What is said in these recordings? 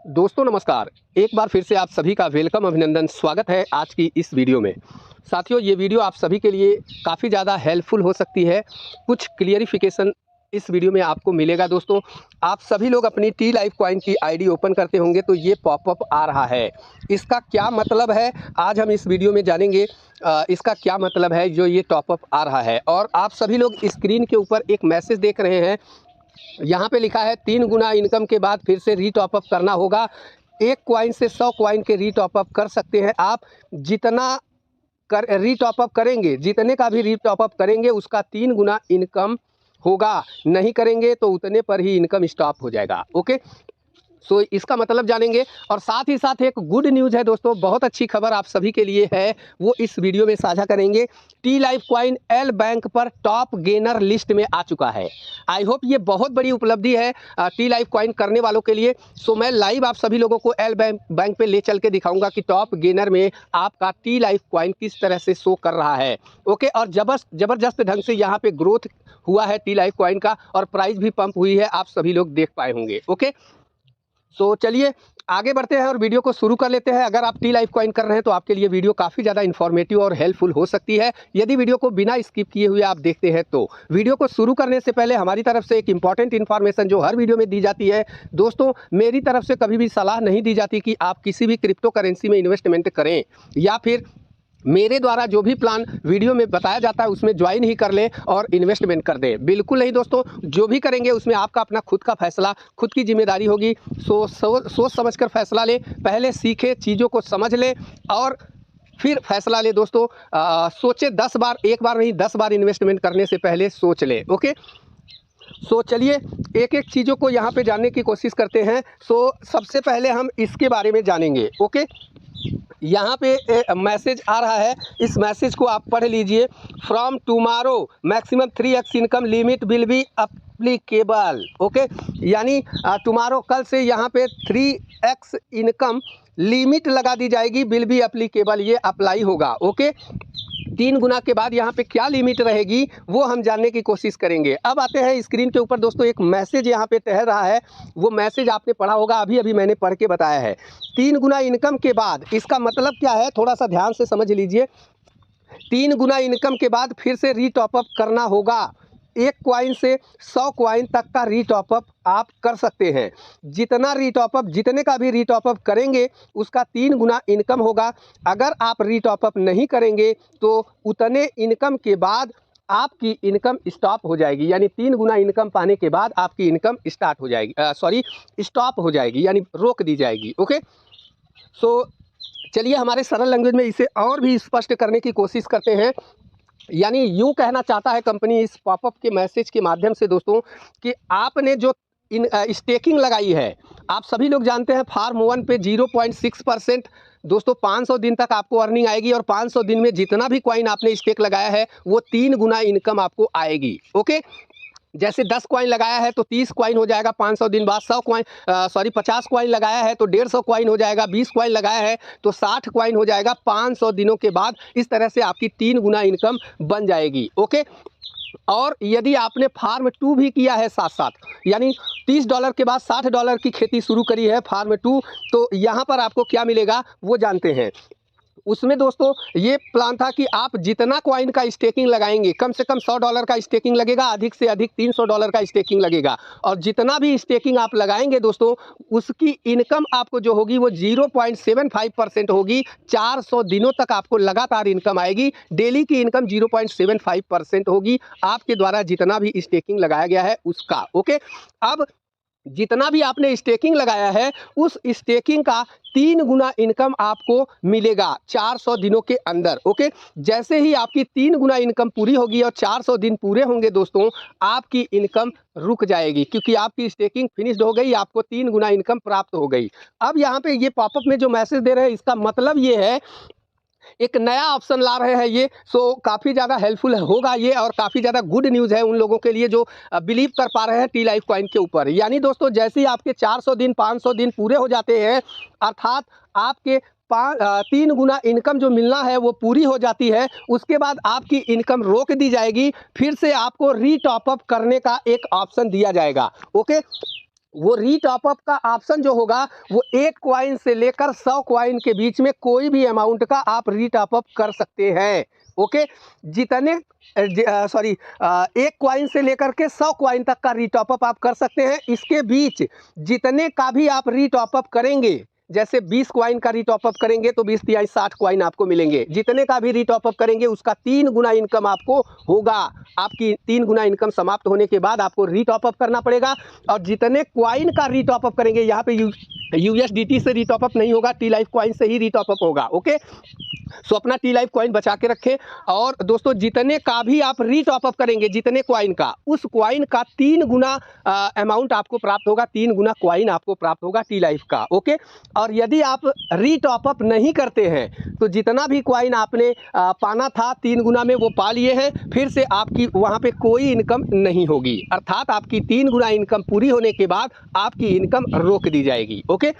दोस्तों नमस्कार। एक बार फिर से आप सभी का वेलकम, अभिनंदन, स्वागत है आज की इस वीडियो में। साथियों, ये वीडियो आप सभी के लिए काफ़ी ज़्यादा हेल्पफुल हो सकती है। कुछ क्लियरिफिकेशन इस वीडियो में आपको मिलेगा। दोस्तों, आप सभी लोग अपनी टी लाइफ कॉइन की आईडी ओपन करते होंगे तो ये पॉपअप आ रहा है। इसका क्या मतलब है, आज हम इस वीडियो में जानेंगे। इसका क्या मतलब है जो ये टॉपअप आ रहा है। और आप सभी लोग स्क्रीन के ऊपर एक मैसेज देख रहे हैं, यहाँ पे लिखा है 3 गुना इनकम के बाद फिर से रीटॉपअप करना होगा। 1 कॉइन से 100 कॉइन के रीटॉपअप कर सकते हैं आप। जितना रीटॉपअप करेंगे, जितने का भी रीटॉपअप करेंगे उसका 3 गुना इनकम होगा। नहीं करेंगे तो उतने पर ही इनकम स्टॉप हो जाएगा। ओके, सो इसका मतलब जानेंगे। और साथ ही साथ एक गुड न्यूज़ है दोस्तों, बहुत अच्छी खबर आप सभी के लिए है, वो इस वीडियो में साझा करेंगे। Tea life coin L bank पर टॉप गेनर लिस्ट में आ चुका है। आई होप ये बहुत बड़ी उपलब्धि है टी लाइफ कॉइन करने वालों के लिए। सो मैं लाइव आप सभी लोगों को एल बैंक पे ले चल के दिखाऊंगा कि टॉप गेनर में आपका टी लाइफ कॉइन किस तरह से शो कर रहा है। ओके, और जबरदस्त ढंग से यहाँ पे ग्रोथ हुआ है टी लाइफ कॉइन का, और प्राइस भी पंप हुई है, आप सभी लोग देख पाए होंगे। ओके, सो चलिए आगे बढ़ते हैं और वीडियो को शुरू कर लेते हैं। अगर आप टी लाइफ कॉइन कर रहे हैं तो आपके लिए वीडियो काफ़ी ज़्यादा इन्फॉर्मेटिव और हेल्पफुल हो सकती है, यदि वीडियो को बिना स्किप किए हुए आप देखते हैं तो। वीडियो को शुरू करने से पहले हमारी तरफ से एक इंपॉर्टेंट इन्फॉर्मेशन जो हर वीडियो में दी जाती है। दोस्तों, मेरी तरफ से कभी भी सलाह नहीं दी जाती कि आप किसी भी क्रिप्टो करेंसी में इन्वेस्टमेंट करें, या फिर मेरे द्वारा जो भी प्लान वीडियो में बताया जाता है उसमें ज्वाइन ही कर लें और इन्वेस्टमेंट कर दें। बिल्कुल नहीं दोस्तों, जो भी करेंगे उसमें आपका अपना खुद का फैसला, खुद की जिम्मेदारी होगी। सोच समझ कर फैसला लें, पहले सीखें, चीज़ों को समझ लें और फिर फैसला लें। दोस्तों, सोचे 10 बार, एक बार नहीं 10 बार इन्वेस्टमेंट करने से पहले सोच लें। ओके, सो चलिए एक एक चीज़ों को यहाँ पे जानने की कोशिश करते हैं। सो सबसे पहले हम इसके बारे में जानेंगे। ओके, यहाँ पे मैसेज आ रहा है, इस मैसेज को आप पढ़ लीजिए। From tomorrow maximum 3x income limit will be applicable. Okay, यानी टुमारो, कल से यहाँ पे 3x इनकम लिमिट लगा दी जाएगी, विल बी अप्लीकेबल, ये अप्लाई होगा। ओके, 3 गुना के बाद यहाँ पे क्या लिमिट रहेगी वो हम जानने की कोशिश करेंगे। अब आते हैं स्क्रीन के ऊपर दोस्तों, एक मैसेज यहाँ पे टहल रहा है, वो मैसेज आपने पढ़ा होगा, अभी अभी मैंने पढ़ के बताया है। 3 गुना इनकम के बाद, इसका मतलब क्या है थोड़ा सा ध्यान से समझ लीजिए। 3 गुना इनकम के बाद फिर से रीटॉपअप करना होगा। 1 कॉइन से 100 कॉइन तक का रीटॉपअप आप कर सकते हैं। जितना रीटॉपअप, जितने का भी रीटॉपअप करेंगे उसका 3 गुना इनकम होगा। अगर आप रीटॉपअप नहीं करेंगे तो उतने इनकम के बाद आपकी इनकम स्टॉप हो जाएगी, यानी 3 गुना इनकम पाने के बाद आपकी इनकम स्टार्ट हो जाएगी, स्टॉप हो जाएगी, यानी रोक दी जाएगी। ओके, सो चलिए हमारे सरल लैंग्वेज में इसे और भी स्पष्ट करने की कोशिश करते हैं। यानी यूँ कहना चाहता है कंपनी इस पॉपअप के मैसेज के माध्यम से दोस्तों, कि आपने जो स्टेकिंग लगाई है, आप सभी लोग जानते हैं फार्म 1 पे 0.6% दोस्तों 500 दिन तक आपको अर्निंग आएगी, और 500 दिन में जितना भी कॉइन आपने स्टेक लगाया है वो 3 गुना इनकम आपको आएगी। ओके, जैसे 10 कॉइन लगाया है तो 30 कॉइन हो जाएगा 500 दिन बाद, 50 कॉइन लगाया है तो 150 कॉइन हो जाएगा, 20 कॉइन लगाया है तो 60 कॉइन हो जाएगा 500 दिनों के बाद। इस तरह से आपकी 3 गुना इनकम बन जाएगी। ओके, और यदि आपने फार्म 2 भी किया है साथ साथ, यानी $30 के बाद $60 की खेती शुरू करी है फार्म 2, तो यहाँ पर आपको क्या मिलेगा वो जानते हैं। उसमें दोस्तों ये प्लान था कि आप जितना कॉइन का स्टेकिंग लगाएंगे, कम से कम $100 का स्टेकिंग लगेगा, अधिक से अधिक $300 का स्टेकिंग लगेगा, और जितना भी स्टेकिंग आप लगाएंगे दोस्तों उसकी इनकम आपको जो होगी वो 0.75% होगी। 400 दिनों तक आपको लगातार इनकम आएगी। डेली की इनकम 0.75% होगी आपके द्वारा जितना भी स्टेकिंग लगाया गया है उसका। ओके, अब जितना भी आपने स्टेकिंग लगाया है उस स्टेकिंग का 3 गुना इनकम आपको मिलेगा 400 दिनों के अंदर। ओके, जैसे ही आपकी 3 गुना इनकम पूरी होगी और 400 दिन पूरे होंगे दोस्तों, आपकी इनकम रुक जाएगी, क्योंकि आपकी स्टेकिंग फिनिश्ड हो गई, आपको 3 गुना इनकम प्राप्त हो गई। अब यहाँ पे ये पॉपअप में जो मैसेज दे रहे हैं, इसका मतलब ये है एक नया ऑप्शन ला रहे हैं ये। सो काफ़ी ज़्यादा हेल्पफुल होगा ये, और काफ़ी ज़्यादा गुड न्यूज़ है उन लोगों के लिए जो बिलीव कर पा रहे हैं टी लाइफ कॉइन के ऊपर। यानी दोस्तों जैसे ही आपके 400 दिन 500 दिन पूरे हो जाते हैं, अर्थात आपके 3 गुना इनकम जो मिलना है वो पूरी हो जाती है, उसके बाद आपकी इनकम रोक दी जाएगी, फिर से आपको रीटॉपअप करने का एक ऑप्शन दिया जाएगा। ओके, वो रीटॉपअप का ऑप्शन जो होगा वो 1 कॉइन से लेकर 100 कॉइन के बीच में कोई भी अमाउंट का आप रीटॉपअप कर सकते हैं। ओके, जितने 1 कॉइन से लेकर के 100 कॉइन तक का रीटॉपअप आप कर सकते हैं। इसके बीच जितने का भी आप रीटॉपअप करेंगे, जैसे 20 कॉइन का रीटॉपअप करेंगे तो 20 तिहाई 60 कॉइन आपको मिलेंगे। जितने का भी रीटॉपअप करेंगे उसका 3 गुना इनकम आपको होगा। आपकी 3 गुना इनकम समाप्त होने के बाद आपको रीटॉपअप करना पड़ेगा। और जितने कॉइन का रीटॉपअप करेंगे, यहाँ पे USDT से रीटॉपअप नहीं होगा, टी लाइफ कॉइन से ही रीटॉपअप होगा। ओके, सो अपना टी लाइफ कॉइन बचा के रखें। और दोस्तों जितने का भी आप रीटॉपअप करेंगे, जितने कॉइन का, उस कॉइन का 3 गुना अमाउंट आपको प्राप्त होगा, 3 गुना कॉइन आपको प्राप्त होगा टी लाइफ का। ओके, और यदि आप रीटॉपअप नहीं करते हैं तो जितना भी कॉइन आपने पाना था 3 गुना में वो पा लिए हैं, फिर से आपकी वहाँ पे कोई इनकम नहीं होगी। अर्थात आपकी 3 गुना इनकम पूरी होने के बाद आपकी इनकम रोक दी जाएगी। ओके,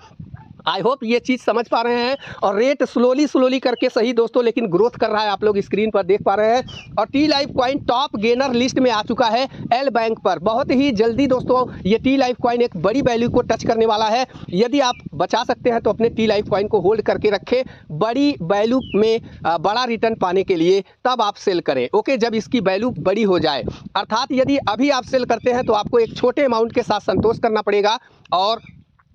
आई होप ये चीज़ समझ पा रहे हैं। और रेट स्लोली करके सही दोस्तों, लेकिन ग्रोथ कर रहा है, आप लोग स्क्रीन पर देख पा रहे हैं। और tea life coin top gainer list में आ चुका है एल बैंक पर। बहुत ही जल्दी दोस्तों ये टी लाइफ कॉइन एक बड़ी वैल्यू को टच करने वाला है। यदि आप बचा सकते हैं तो अपने टी लाइफ कॉइन को होल्ड करके रखें, बड़ी वैल्यू में बड़ा रिटर्न पाने के लिए तब आप सेल करें। ओके, जब इसकी वैल्यू बड़ी हो जाए, अर्थात यदि अभी आप सेल करते हैं तो आपको एक छोटे अमाउंट के साथ संतोष करना पड़ेगा। और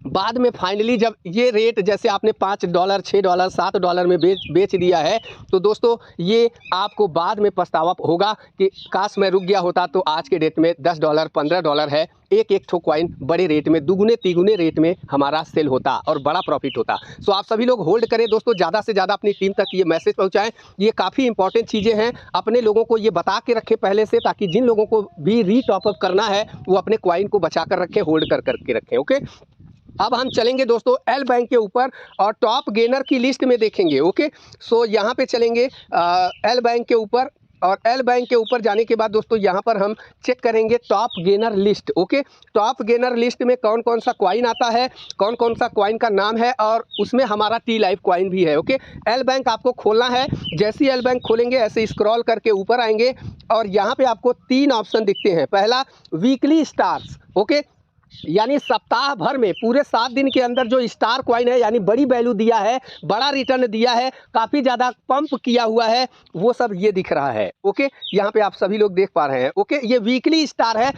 बाद में फाइनली जब ये रेट जैसे आपने $5, $6, $7 में बेच दिया है, तो दोस्तों ये आपको बाद में पछतावा होगा कि काश मैं रुक गया होता तो आज के डेट में $10, $15 है, एक ठो कॉइन बड़े रेट में, दुगुने तिगुने रेट में हमारा सेल होता और बड़ा प्रॉफिट होता। सो आप सभी लोग होल्ड करें दोस्तों, ज़्यादा से ज़्यादा अपनी टीम तक ये मैसेज पहुंचाएं। ये काफ़ी इंपॉर्टेंट चीज़ें हैं, अपने लोगों को ये बता के रखें पहले से, ताकि जिन लोगों को भी रीटॉपअप करना है वो अपने कॉइन को बचा कर रखें, होल्ड करके रखें। ओके, अब हम चलेंगे दोस्तों एल बैंक के ऊपर और टॉप गेनर की लिस्ट में देखेंगे। ओके, सो यहाँ पे चलेंगे एल बैंक के ऊपर। और एल बैंक के ऊपर जाने के बाद दोस्तों यहाँ पर हम चेक करेंगे top gainer list. Okay, top gainer list में कौन कौन सा कॉइन आता है, कौन कौन सा कॉइन का नाम है, और उसमें हमारा टी लाइफ कॉइन भी है। ओके, एल बैंक आपको खोलना है। जैसे ही एल बैंक खोलेंगे ऐसे स्क्रॉल करके ऊपर आएंगे और यहाँ पे आपको 3 ऑप्शन दिखते हैं। पहला वीकली स्टार्स। ओके, यानी सप्ताह भर में पूरे 7 दिन के अंदर जो स्टार कॉइन है, यानी बड़ी वैल्यू दिया है, बड़ा रिटर्न दिया है, काफ़ी ज़्यादा पंप किया हुआ है, वो सब ये दिख रहा है। ओके, यहाँ पे आप सभी लोग देख पा रहे हैं। ओके, ये वीकली स्टार है,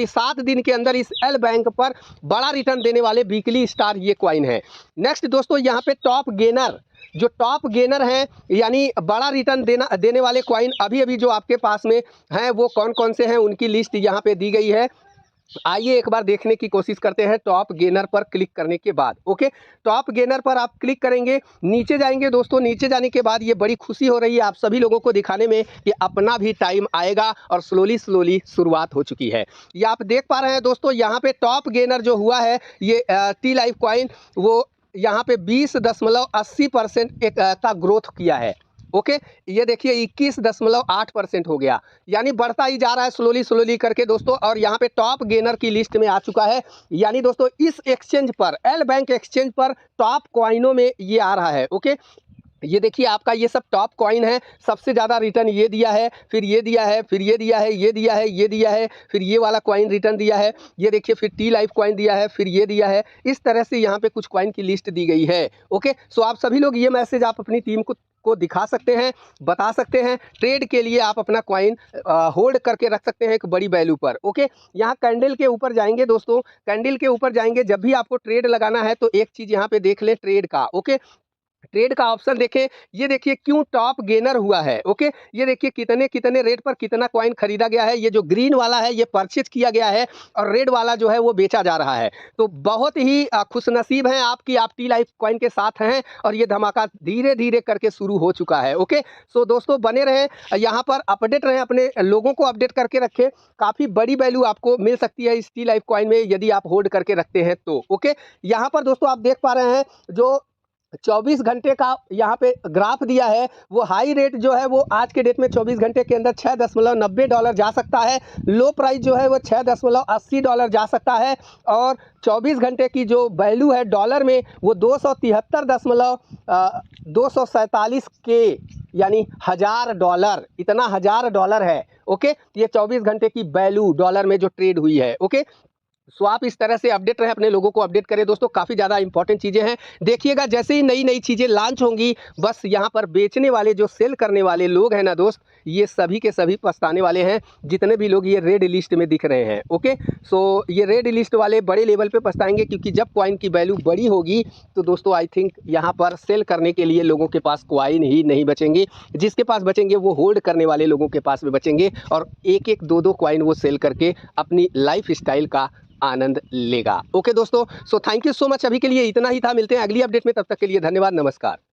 7 दिन के अंदर इस एल बैंक पर बड़ा रिटर्न देने वाले वीकली स्टार ये कॉइन है। नेक्स्ट दोस्तों यहाँ पे टॉप गेनर, जो टॉप गेनर हैं यानी बड़ा रिटर्न देने वाले कॉइन अभी जो आपके पास में हैं वो कौन कौन से हैं, उनकी लिस्ट यहाँ पे दी गई है। आइए एक बार देखने की कोशिश करते हैं टॉप गेनर पर क्लिक करने के बाद। ओके, टॉप गेनर पर आप क्लिक करेंगे, नीचे जाएंगे दोस्तों। नीचे जाने के बाद ये बड़ी खुशी हो रही है आप सभी लोगों को दिखाने में कि अपना भी टाइम आएगा और स्लोली शुरुआत हो चुकी है। ये आप देख पा रहे हैं दोस्तों, यहाँ पे टॉप गेनर जो हुआ है ये टी लाइफ कॉइन, वो यहाँ पे 20.80% का ग्रोथ किया है। ओके, ये देखिए 21.8% हो गया, यानी बढ़ता ही जा रहा है स्लोली करके दोस्तों। और यहाँ पे टॉप गेनर की लिस्ट में आ चुका है, यानी दोस्तों इस एक्सचेंज पर, एल बैंक एक्सचेंज पर टॉप कॉइनों में ये आ रहा है। ओके, ये देखिए आपका ये सब टॉप कॉइन है, सबसे ज़्यादा रिटर्न ये दिया है, फिर ये दिया है, फिर ये दिया है, ये दिया है, ये दिया है, फिर ये वाला कॉइन रिटर्न दिया है, ये देखिए फिर टी लाइफ कॉइन दिया है, फिर ये दिया है। इस तरह से यहाँ पे कुछ कॉइन की लिस्ट दी गई है। ओके, सो आप सभी लोग ये मैसेज आप अपनी टीम को दिखा सकते हैं, बता सकते हैं। ट्रेड के लिए आप अपना कॉइन होल्ड करके रख सकते हैं एक बड़ी वैल्यू पर। ओके, यहाँ कैंडल के ऊपर जाएंगे दोस्तों, कैंडल के ऊपर जाएंगे, जब भी आपको ट्रेड लगाना है तो एक चीज़ यहाँ पे देख लें ट्रेड का। ओके, ट्रेड का ऑप्शन देखें, ये देखिए क्यों टॉप गेनर हुआ है। ओके, ये देखिए कितने रेट पर कितना कॉइन खरीदा गया है। ये जो ग्रीन वाला है ये परचेज किया गया है और रेड वाला जो है वो बेचा जा रहा है। तो बहुत ही खुशनसीब हैं आपकी, आप टी लाइफ कॉइन के साथ हैं और ये धमाका धीरे करके शुरू हो चुका है। ओके, सो दोस्तों बने रहें, यहाँ पर अपडेट रहें, अपने लोगों को अपडेट करके रखें। काफ़ी बड़ी वैल्यू आपको मिल सकती है इस टी लाइफ कॉइन में यदि आप होल्ड करके रखते हैं तो। ओके, यहाँ पर दोस्तों आप देख पा रहे हैं जो 24 घंटे का यहाँ पे ग्राफ दिया है, वो हाई रेट जो है वो आज के डेट में 24 घंटे के अंदर $6.90 जा सकता है। लो प्राइस जो है वो $6.80 जा सकता है। और 24 घंटे की जो वैल्यू है डॉलर में वो 247 के, यानी $1000, इतना $1000 है। ओके, ये 24 घंटे की वैल्यू डॉलर में जो ट्रेड हुई है। ओके, सो आप इस तरह से अपडेट रहें, अपने लोगों को अपडेट करें दोस्तों, काफ़ी ज़्यादा इंपॉर्टेंट चीज़ें हैं। देखिएगा जैसे ही नई नई चीज़ें लॉन्च होंगी, बस यहाँ पर बेचने वाले जो सेल करने वाले लोग हैं ना दोस्त, ये सभी के सभी पछताने वाले हैं, जितने भी लोग ये रेड लिस्ट में दिख रहे हैं। ओके, सो ये रेड लिस्ट वाले बड़े लेवल पे पछताएंगे, क्योंकि जब कॉइन की वैल्यू बड़ी होगी तो दोस्तों आई थिंक यहाँ पर सेल करने के लिए लोगों के पास कॉइन ही नहीं बचेंगे। जिसके पास बचेंगे वो होल्ड करने वाले लोगों के पास में बचेंगे, और एक एक दो दो कॉइन वो सेल करके अपनी लाइफ स्टाइल का आनंद लेगा। ओके दोस्तों, so thank you so much. अभी के लिए इतना ही था, मिलते हैं अगली अपडेट में, तब तक के लिए धन्यवाद, नमस्कार।